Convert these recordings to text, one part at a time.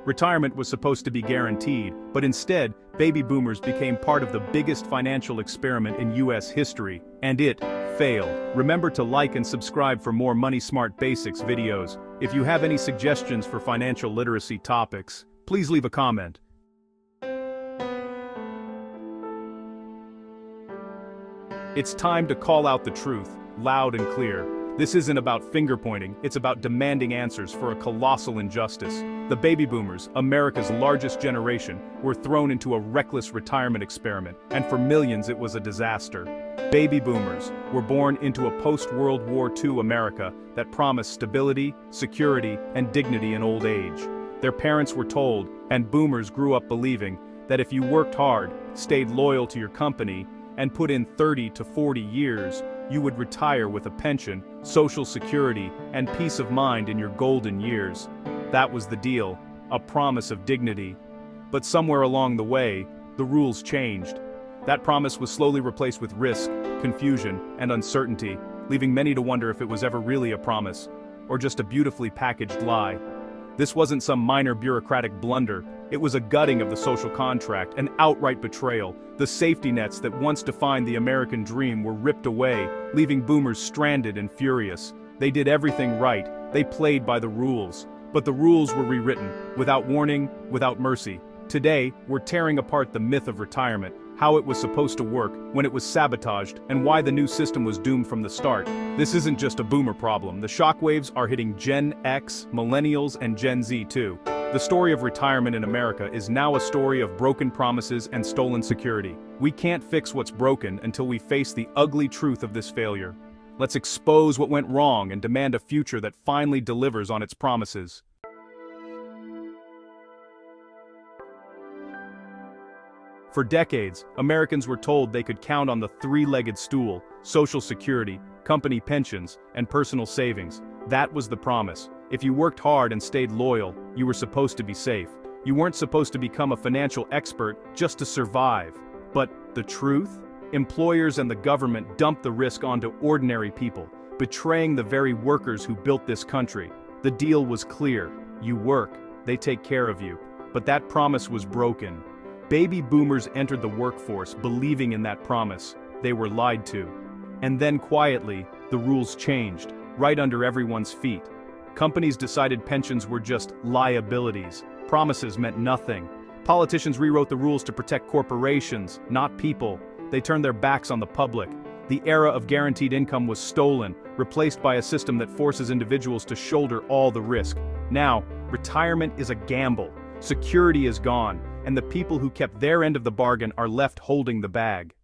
Retirement was supposed to be guaranteed, but instead, baby boomers became part of the biggest financial experiment in US history, and it failed. Remember to like and subscribe for more Money Smart Basics videos. If you have any suggestions for financial literacy topics, please leave a comment. It's time to call out the truth, loud and clear. This isn't about finger-pointing, it's about demanding answers for a colossal injustice. The baby boomers, America's largest generation, were thrown into a reckless retirement experiment, and for millions it was a disaster. Baby boomers were born into a post-World War II America that promised stability, security, and dignity in old age. Their parents were told, and boomers grew up believing, that if you worked hard, stayed loyal to your company, and put in 30 to 40 years, you would retire with a pension, social security, and peace of mind in your golden years. That was the deal, a promise of dignity. But somewhere along the way, the rules changed. That promise was slowly replaced with risk, confusion, and uncertainty, leaving many to wonder if it was ever really a promise, or just a beautifully packaged lie. This wasn't some minor bureaucratic blunder, it was a gutting of the social contract, an outright betrayal. The safety nets that once defined the American dream were ripped away, leaving boomers stranded and furious. They did everything right, they played by the rules. But the rules were rewritten, without warning, without mercy. Today, we're tearing apart the myth of retirement, how it was supposed to work, when it was sabotaged, and why the new system was doomed from the start. This isn't just a boomer problem. The shockwaves are hitting Gen X, Millennials, and Gen Z too. The story of retirement in America is now a story of broken promises and stolen security. We can't fix what's broken until we face the ugly truth of this failure. Let's expose what went wrong and demand a future that finally delivers on its promises. For decades, Americans were told they could count on the three-legged stool: Social Security, company pensions, and personal savings. That was the promise. If you worked hard and stayed loyal, you were supposed to be safe. You weren't supposed to become a financial expert just to survive. But the truth? Employers and the government dumped the risk onto ordinary people, betraying the very workers who built this country. The deal was clear. You work, they take care of you. But that promise was broken. Baby boomers entered the workforce believing in that promise. They were lied to. And then quietly, the rules changed, right under everyone's feet. Companies decided pensions were just liabilities. Promises meant nothing. Politicians rewrote the rules to protect corporations, not people. They turned their backs on the public. The era of guaranteed income was stolen, replaced by a system that forces individuals to shoulder all the risk. Now, retirement is a gamble. Security is gone, and the people who kept their end of the bargain are left holding the bag.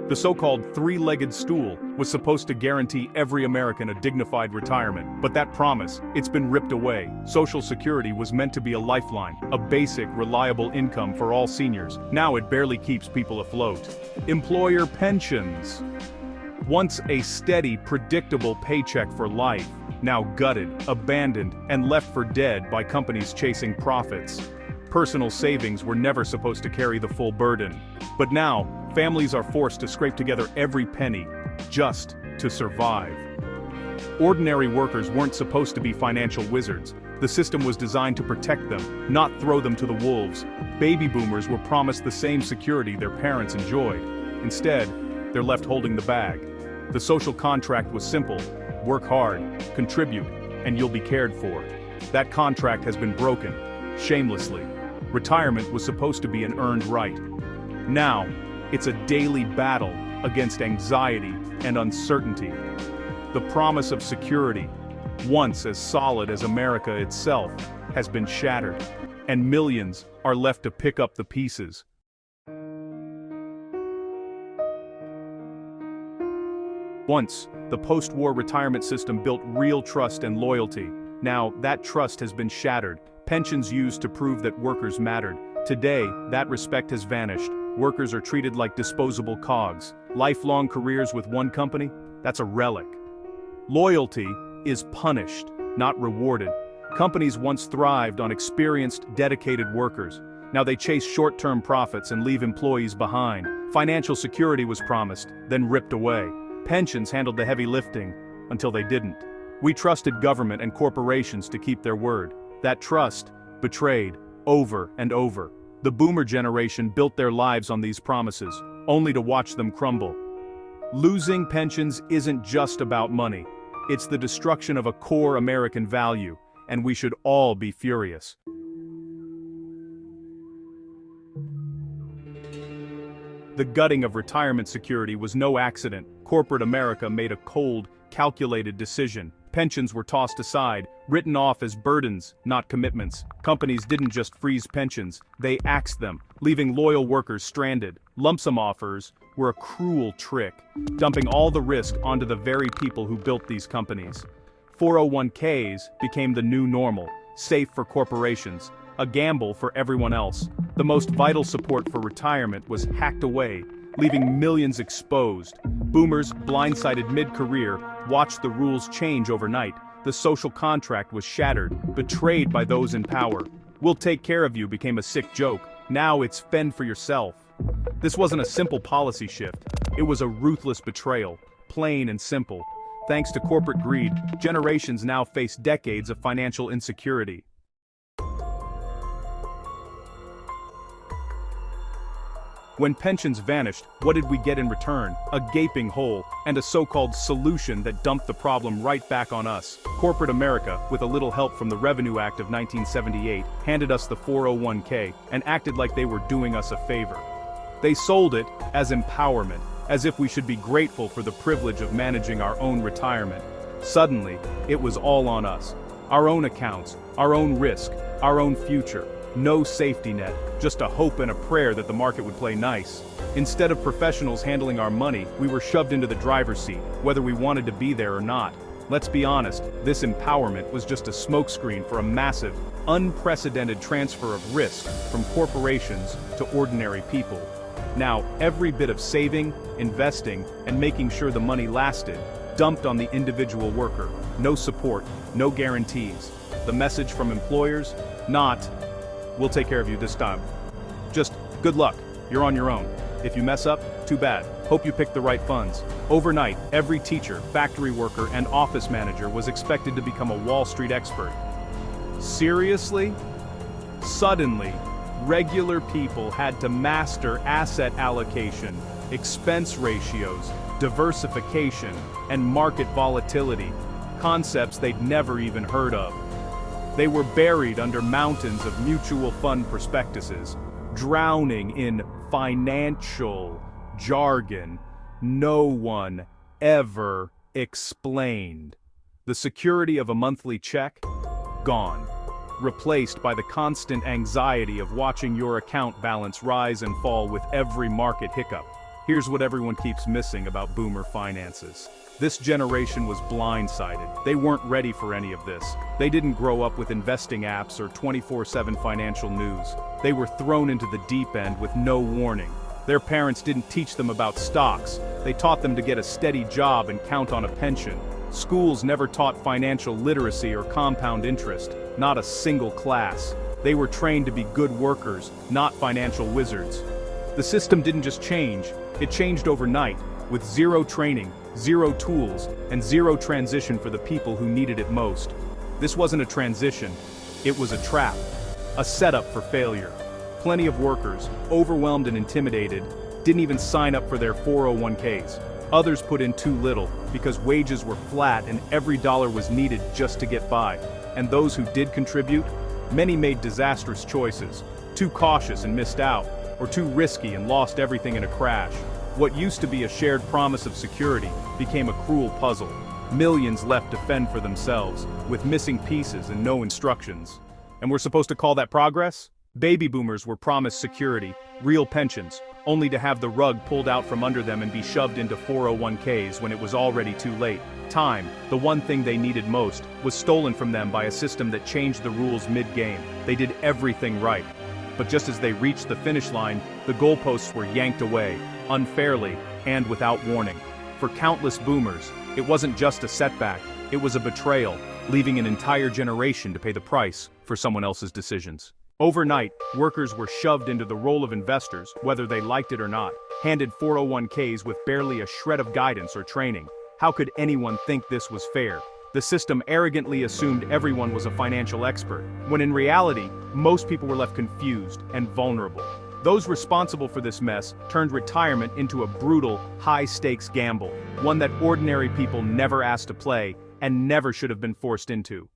The so-called three-legged stool was supposed to guarantee every American a dignified retirement, but that promise, it's been ripped away. Social Security was meant to be a lifeline, a basic, reliable income for all seniors. Now it barely keeps people afloat. Employer pensions. Once a steady, predictable paycheck for life, now gutted, abandoned, and left for dead by companies chasing profits. Personal savings were never supposed to carry the full burden. But now, families are forced to scrape together every penny, just to survive. Ordinary workers weren't supposed to be financial wizards. The system was designed to protect them, not throw them to the wolves. Baby boomers were promised the same security their parents enjoyed. Instead, they're left holding the bag. The social contract was simple: work hard, contribute, and you'll be cared for. That contract has been broken, shamelessly. Retirement was supposed to be an earned right. Now, it's a daily battle against anxiety and uncertainty. The promise of security, once as solid as America itself, has been shattered, and millions are left to pick up the pieces. Once, the post-war retirement system built real trust and loyalty. Now, that trust has been shattered. Pensions used to prove that workers mattered. Today, that respect has vanished. Workers are treated like disposable cogs. Lifelong careers with one company? That's a relic. Loyalty is punished, not rewarded. Companies once thrived on experienced, dedicated workers. Now they chase short-term profits and leave employees behind. Financial security was promised, then ripped away. Pensions handled the heavy lifting, until they didn't. We trusted government and corporations to keep their word. That trust, betrayed, over and over. The boomer generation built their lives on these promises, only to watch them crumble. Losing pensions isn't just about money. It's the destruction of a core American value, and we should all be furious. The gutting of retirement security was no accident. Corporate America made a cold, calculated decision. Pensions were tossed aside, written off as burdens, not commitments. Companies didn't just freeze pensions, they axed them, leaving loyal workers stranded. Lump sum offers were a cruel trick, dumping all the risk onto the very people who built these companies. 401ks became the new normal, safe for corporations, a gamble for everyone else. The most vital support for retirement was hacked away, leaving millions exposed. Boomers, blindsided mid-career, watched the rules change overnight. The social contract was shattered, betrayed by those in power. "We'll take care of you" became a sick joke. Now it's fend for yourself. This wasn't a simple policy shift. It was a ruthless betrayal, plain and simple. Thanks to corporate greed, generations now face decades of financial insecurity. When pensions vanished, what did we get in return? A gaping hole, and a so-called solution that dumped the problem right back on us. Corporate America, with a little help from the Revenue Act of 1978, handed us the 401k and acted like they were doing us a favor. They sold it as empowerment, as if we should be grateful for the privilege of managing our own retirement. Suddenly, it was all on us. Our own accounts, our own risk, our own future. No safety net, just a hope and a prayer that the market would play nice. Instead of professionals handling our money, we were shoved into the driver's seat, whether we wanted to be there or not. Let's be honest, this empowerment was just a smokescreen for a massive, unprecedented transfer of risk from corporations to ordinary people. Now, every bit of saving, investing, and making sure the money lasted, dumped on the individual worker. No support, no guarantees. The message from employers? Not, "We'll take care of you this time." Just, "Good luck, you're on your own. If you mess up, too bad. Hope you picked the right funds." Overnight, every teacher, factory worker, and office manager was expected to become a Wall Street expert. Seriously? Suddenly, regular people had to master asset allocation, expense ratios, diversification, and market volatility, concepts they'd never even heard of. They were buried under mountains of mutual fund prospectuses, drowning in financial jargon no one ever explained. The security of a monthly check? Gone. Replaced by the constant anxiety of watching your account balance rise and fall with every market hiccup. Here's what everyone keeps missing about boomer finances. This generation was blindsided. They weren't ready for any of this. They didn't grow up with investing apps or 24/7 financial news. They were thrown into the deep end with no warning. Their parents didn't teach them about stocks. They taught them to get a steady job and count on a pension. Schools never taught financial literacy or compound interest, not a single class. They were trained to be good workers, not financial wizards. The system didn't just change, it changed overnight, with zero training, zero tools, and zero transition for the people who needed it most. This wasn't a transition, it was a trap, a setup for failure. Plenty of workers, overwhelmed and intimidated, didn't even sign up for their 401ks. Others put in too little, because wages were flat and every dollar was needed just to get by. And those who did contribute, many made disastrous choices, too cautious and missed out, or too risky and lost everything in a crash. What used to be a shared promise of security became a cruel puzzle. Millions left to fend for themselves, with missing pieces and no instructions. And we're supposed to call that progress? Baby boomers were promised security, real pensions, only to have the rug pulled out from under them and be shoved into 401ks when it was already too late. Time, the one thing they needed most, was stolen from them by a system that changed the rules mid-game. They did everything right. But just as they reached the finish line, the goalposts were yanked away, unfairly and without warning. For countless boomers, it wasn't just a setback, it was a betrayal, leaving an entire generation to pay the price for someone else's decisions. Overnight, workers were shoved into the role of investors, whether they liked it or not, handed 401ks with barely a shred of guidance or training. How could anyone think this was fair? The system arrogantly assumed everyone was a financial expert, when in reality, most people were left confused and vulnerable. Those responsible for this mess turned retirement into a brutal, high-stakes gamble, one that ordinary people never asked to play and never should have been forced into.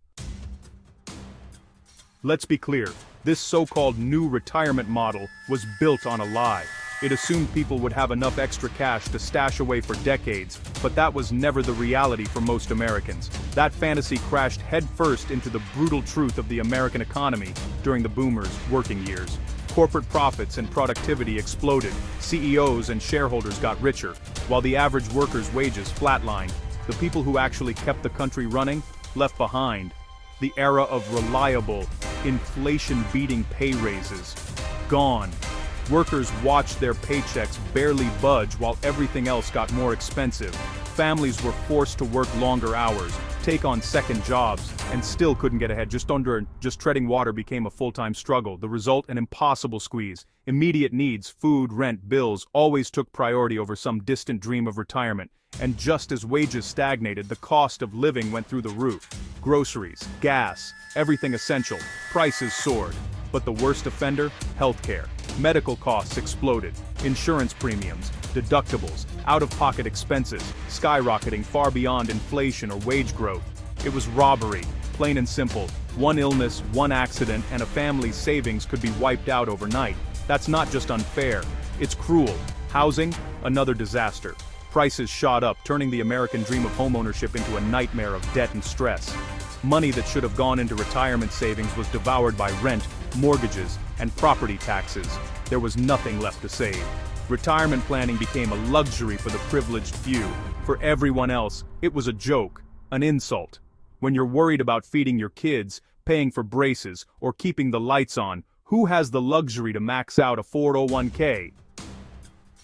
Let's be clear, this so-called new retirement model was built on a lie. It assumed people would have enough extra cash to stash away for decades, but that was never the reality for most Americans. That fantasy crashed headfirst into the brutal truth of the American economy during the boomers' working years. Corporate profits and productivity exploded, CEOs and shareholders got richer, while the average worker's wages flatlined. The people who actually kept the country running left behind. The era of reliable, inflation-beating pay raises. Gone. Workers watched their paychecks barely budge while everything else got more expensive. Families were forced to work longer hours, take on second jobs, and still couldn't get ahead. Just treading water became a full-time struggle. The result, an impossible squeeze. Immediate needs, food, rent, bills, always took priority over some distant dream of retirement. And just as wages stagnated, the cost of living went through the roof. Groceries, gas, everything essential, prices soared. But the worst offender? Healthcare. Medical costs exploded. Insurance premiums, deductibles, out-of-pocket expenses, skyrocketing far beyond inflation or wage growth. It was robbery, plain and simple. One illness, one accident, and a family's savings could be wiped out overnight. That's not just unfair, it's cruel. Housing? Another disaster. Prices shot up, turning the American dream of homeownership into a nightmare of debt and stress. Money that should have gone into retirement savings was devoured by rent, mortgages, and property taxes. There was nothing left to save. Retirement planning became a luxury for the privileged few. For everyone else, it was a joke, an insult. When you're worried about feeding your kids, paying for braces, or keeping the lights on, who has the luxury to max out a 401k?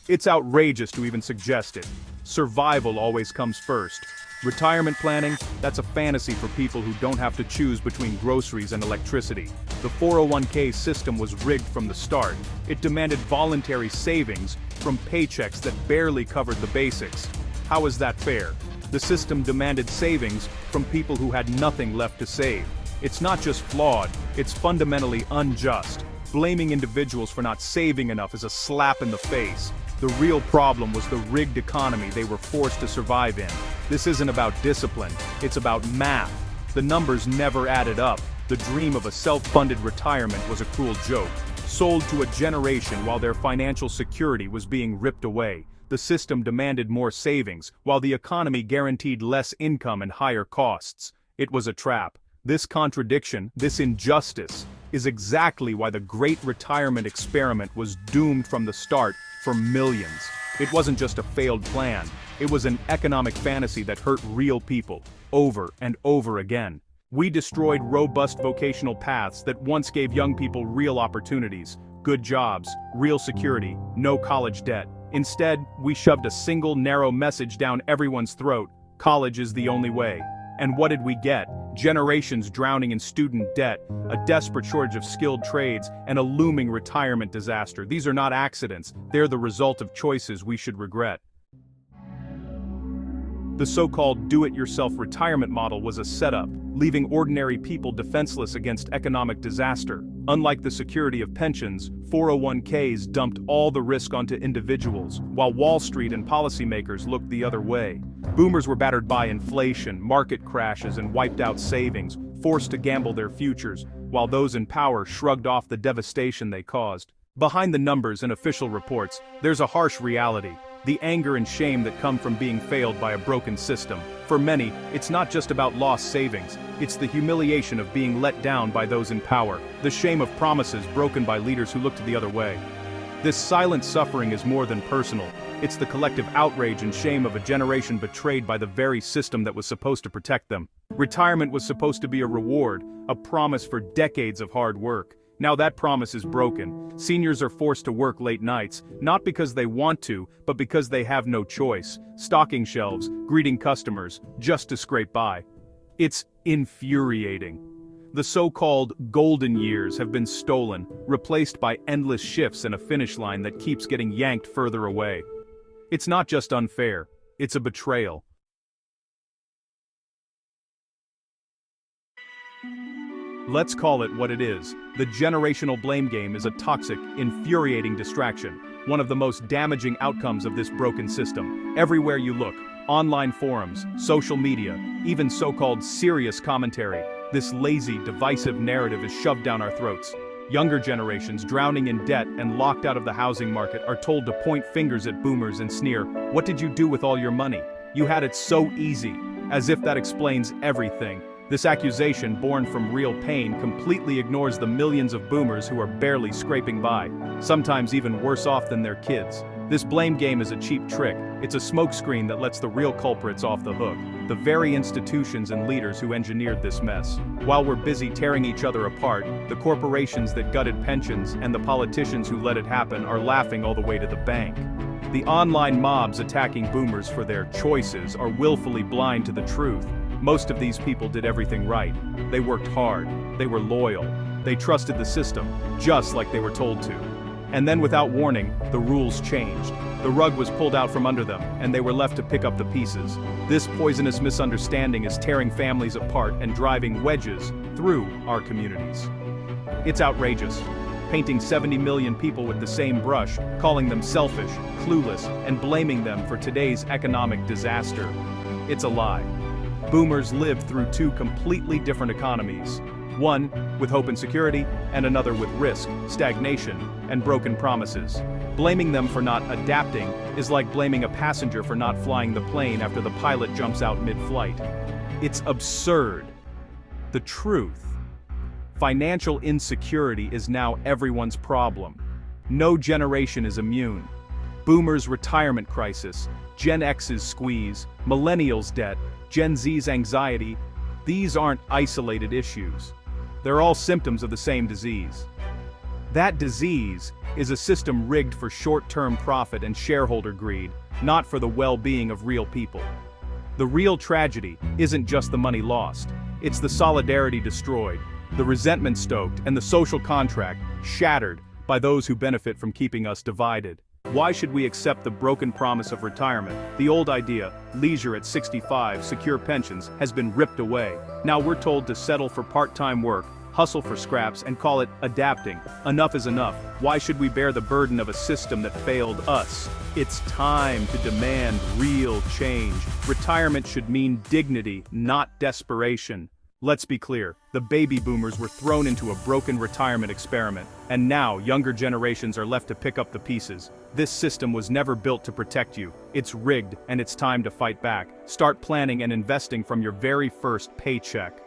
It's outrageous to even suggest it. Survival always comes first. Retirement planning, that's a fantasy for people who don't have to choose between groceries and electricity. The 401k system was rigged from the start. It demanded voluntary savings from paychecks that barely covered the basics. How is that fair? The system demanded savings from people who had nothing left to save. It's not just flawed, it's fundamentally unjust. Blaming individuals for not saving enough is a slap in the face. The real problem was the rigged economy they were forced to survive in. This isn't about discipline, it's about math. The numbers never added up. The dream of a self-funded retirement was a cruel joke, sold to a generation while their financial security was being ripped away. The system demanded more savings, while the economy guaranteed less income and higher costs. It was a trap. This contradiction, this injustice, is exactly why the Great Retirement Experiment was doomed from the start for millions. It wasn't just a failed plan, it was an economic fantasy that hurt real people, over and over again. We destroyed robust vocational paths that once gave young people real opportunities, good jobs, real security, no college debt. Instead, we shoved a single narrow message down everyone's throat: college is the only way. And what did we get? Generations drowning in student debt, a desperate shortage of skilled trades, and a looming retirement disaster. These are not accidents, they're the result of choices we should regret. The so-called do-it-yourself retirement model was a setup, leaving ordinary people defenseless against economic disaster. Unlike the security of pensions, 401ks dumped all the risk onto individuals, while Wall Street and policymakers looked the other way. Boomers were battered by inflation, market crashes, and wiped out savings, forced to gamble their futures, while those in power shrugged off the devastation they caused. Behind the numbers and official reports, there's a harsh reality. The anger and shame that come from being failed by a broken system. For many, it's not just about lost savings, it's the humiliation of being let down by those in power, the shame of promises broken by leaders who looked the other way. This silent suffering is more than personal, it's the collective outrage and shame of a generation betrayed by the very system that was supposed to protect them. Retirement was supposed to be a reward, a promise for decades of hard work. Now that promise is broken. Seniors are forced to work late nights, not because they want to, but because they have no choice. Stocking shelves, greeting customers, just to scrape by. It's infuriating. The so-called golden years have been stolen, replaced by endless shifts and a finish line that keeps getting yanked further away. It's not just unfair, it's a betrayal. Let's call it what it is. The generational blame game is a toxic, infuriating distraction, one of the most damaging outcomes of this broken system. Everywhere you look, online forums, social media, even so-called serious commentary, this lazy, divisive narrative is shoved down our throats. Younger generations, drowning in debt and locked out of the housing market, are told to point fingers at boomers and sneer, "What did you do with all your money? You had it so easy," as if that explains everything. This accusation, born from real pain, completely ignores the millions of boomers who are barely scraping by, sometimes even worse off than their kids. This blame game is a cheap trick. It's a smokescreen that lets the real culprits off the hook, the very institutions and leaders who engineered this mess. While we're busy tearing each other apart, the corporations that gutted pensions and the politicians who let it happen are laughing all the way to the bank. The online mobs attacking boomers for their choices are willfully blind to the truth. Most of these people did everything right. They worked hard, they were loyal, they trusted the system, just like they were told to. And then without warning, the rules changed. The rug was pulled out from under them, and they were left to pick up the pieces. This poisonous misunderstanding is tearing families apart and driving wedges through our communities. It's outrageous. Painting 70 million people with the same brush, calling them selfish, clueless, and blaming them for today's economic disaster. It's a lie. Boomers lived through two completely different economies. One with hope and security, and another with risk, stagnation, and broken promises. Blaming them for not adapting is like blaming a passenger for not flying the plane after the pilot jumps out mid-flight. It's absurd. The truth: financial insecurity is now everyone's problem. No generation is immune. Boomers' retirement crisis, Gen X's squeeze, Millennials' debt, Gen Z's anxiety, these aren't isolated issues. They're all symptoms of the same disease. That disease is a system rigged for short-term profit and shareholder greed, not for the well-being of real people. The real tragedy isn't just the money lost. It's the solidarity destroyed, the resentment stoked, and the social contract shattered by those who benefit from keeping us divided. Why should we accept the broken promise of retirement? The old idea, leisure at 65, secure pensions, has been ripped away. Now we're told to settle for part-time work, hustle for scraps, and call it adapting. Enough is enough. Why should we bear the burden of a system that failed us? It's time to demand real change. Retirement should mean dignity, not desperation. Let's be clear, the baby boomers were thrown into a broken retirement experiment, and now younger generations are left to pick up the pieces. This system was never built to protect you. It's rigged, and it's time to fight back. Start planning and investing from your very first paycheck.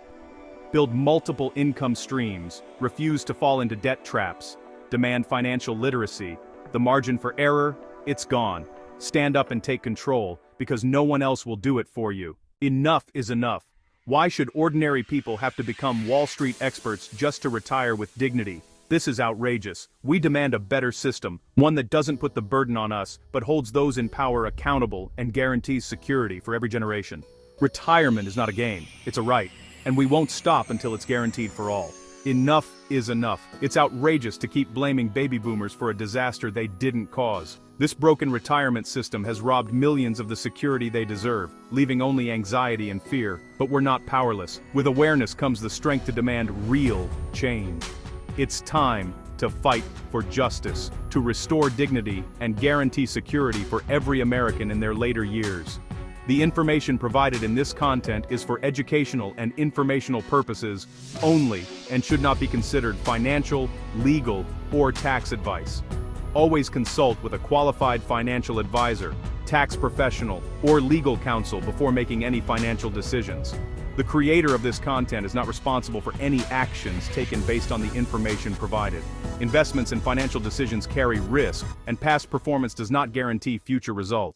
Build multiple income streams, refuse to fall into debt traps, demand financial literacy. The margin for error, it's gone. Stand up and take control, because no one else will do it for you. Enough is enough. Why should ordinary people have to become Wall Street experts just to retire with dignity? This is outrageous. We demand a better system, one that doesn't put the burden on us, but holds those in power accountable and guarantees security for every generation. Retirement is not a game, it's a right, and we won't stop until it's guaranteed for all. Enough is enough. It's outrageous to keep blaming baby boomers for a disaster they didn't cause. This broken retirement system has robbed millions of the security they deserve, leaving only anxiety and fear. But we're not powerless. With awareness comes the strength to demand real change. It's time to fight for justice, to restore dignity and guarantee security for every American in their later years. The information provided in this content is for educational and informational purposes only and should not be considered financial, legal, or tax advice. Always consult with a qualified financial advisor, tax professional, or legal counsel before making any financial decisions. The creator of this content is not responsible for any actions taken based on the information provided. Investments and financial decisions carry risk, and past performance does not guarantee future results.